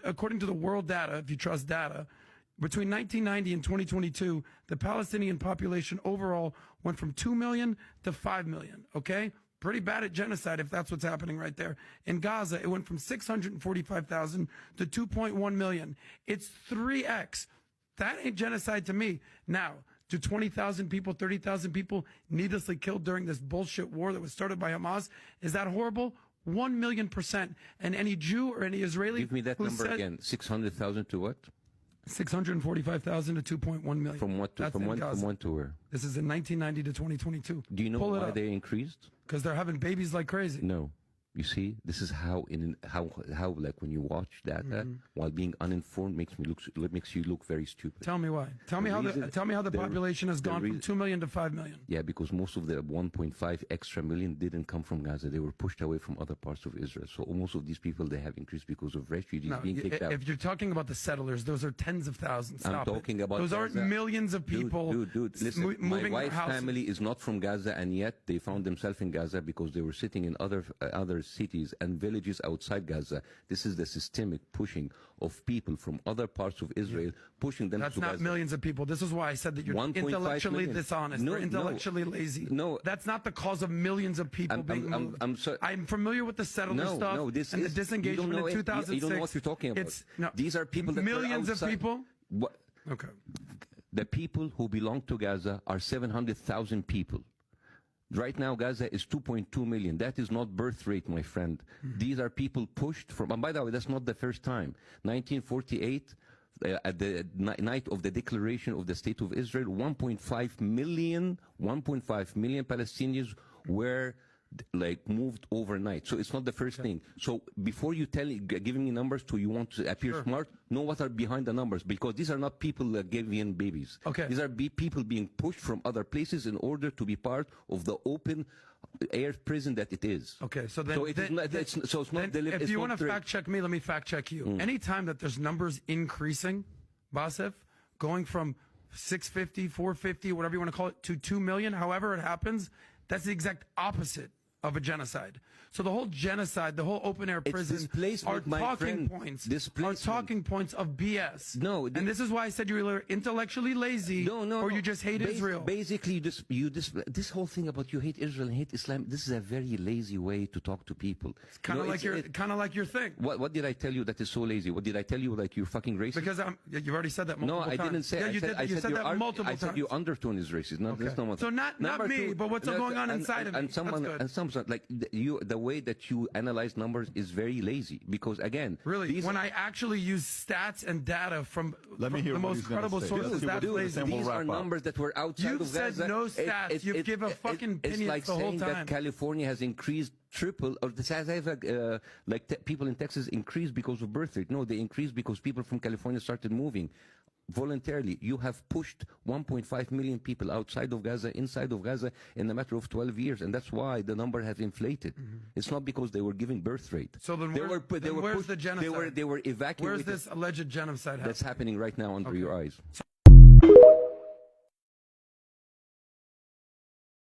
According to the world data, if you trust data, between 1990 and 2022, the Palestinian population overall went from 2 million to 5 million, okay? Pretty bad at genocide if that's what's happening right there. In Gaza, it went from 645,000 to 2.1 million. It's 3x. That ain't genocide to me. Now, do 20,000 people, 30,000 people needlessly killed during this bullshit war that was started by Hamas? Is that horrible? 1,000,000%. And any Jew or any Israeli... Give me that number again. 600,000 to what? 645,000 to 2.1 million. From what to, from when to where? This is in 1990 to 2022. Do you know why they increased? Because they're having babies like crazy. No. You see, this is how like when you watch data while being uninformed makes you look very stupid. Tell me why. Tell me how the population has gone from 2 million to 5 million. Yeah, because most of the 1.5 extra million didn't come from Gaza. They were pushed away from other parts of Israel. So most of these people, they have increased because of refugees being kicked out. If you're talking about the settlers, those are tens of thousands. Stop I'm talking about those aren't millions of people. Dude, listen, my wife's family is not from Gaza, and yet they found themselves in Gaza because they were sitting in other cities and villages outside Gaza. This is the systemic pushing of people from other parts of Israel, pushing them to Gaza. That's not millions of people. This is why I said that you're intellectually dishonest. You're intellectually lazy. No. That's not the cause of millions of people being moved. I'm familiar with the settler stuff and the disengagement in 2006. You don't know what you're talking about. These are people that millions of people? What? Okay. The people who belong to Gaza are 700,000 people. Right now, Gaza is 2.2 million. That is not birth rate, my friend. These are people pushed from, and by the way, that's not the first time. 1948, at the night of the declaration of the State of Israel, 1.5 million Palestinians were moved overnight. So it's not the first thing. So before you giving me numbers you want to appear smart, know what are behind the numbers, because these are not people giving babies. Okay. These are people being pushed from other places in order to be part of the open air prison that it is. Okay, so then, it's not deliberate. If you want to fact check me, let me fact check you. Anytime that there's numbers increasing, Bassem, going from 650, 450, whatever you want to call it, to 2 million, however it happens, that's the exact opposite of a genocide. So the whole genocide, the whole open-air prison are talking points. Are talking points of BS. No, and this is why I said you were intellectually lazy, or you just hate Israel. Basically, this whole thing about you hate Israel and hate Islam, this is a very lazy way to talk to people. It's kind of like your thing. What did I tell you that is so lazy? What did I tell you, like you're fucking racist? Because you've already said that multiple times. No, I didn't say. Yeah, you said that multiple times. I said your undertone is racist. So not me, but what's going on inside of me. And someone like the way that you analyze numbers is very lazy, because again, really, when I actually use stats and data from the most credible sources, these are numbers that were outside of Gaza. You've said no stats. You give a fucking opinion like the whole time. It's like saying that California has increased triple, or people in Texas increased because of birth rate. No, they increased because people from California started moving voluntarily. You have pushed 1.5 million people outside of Gaza, inside of Gaza in a matter of 12 years, and that's why the number has inflated. It's not because they were giving birth rate. So then where's the genocide? They were evacuated. Where's this alleged genocide happening? That's happening right now under your eyes.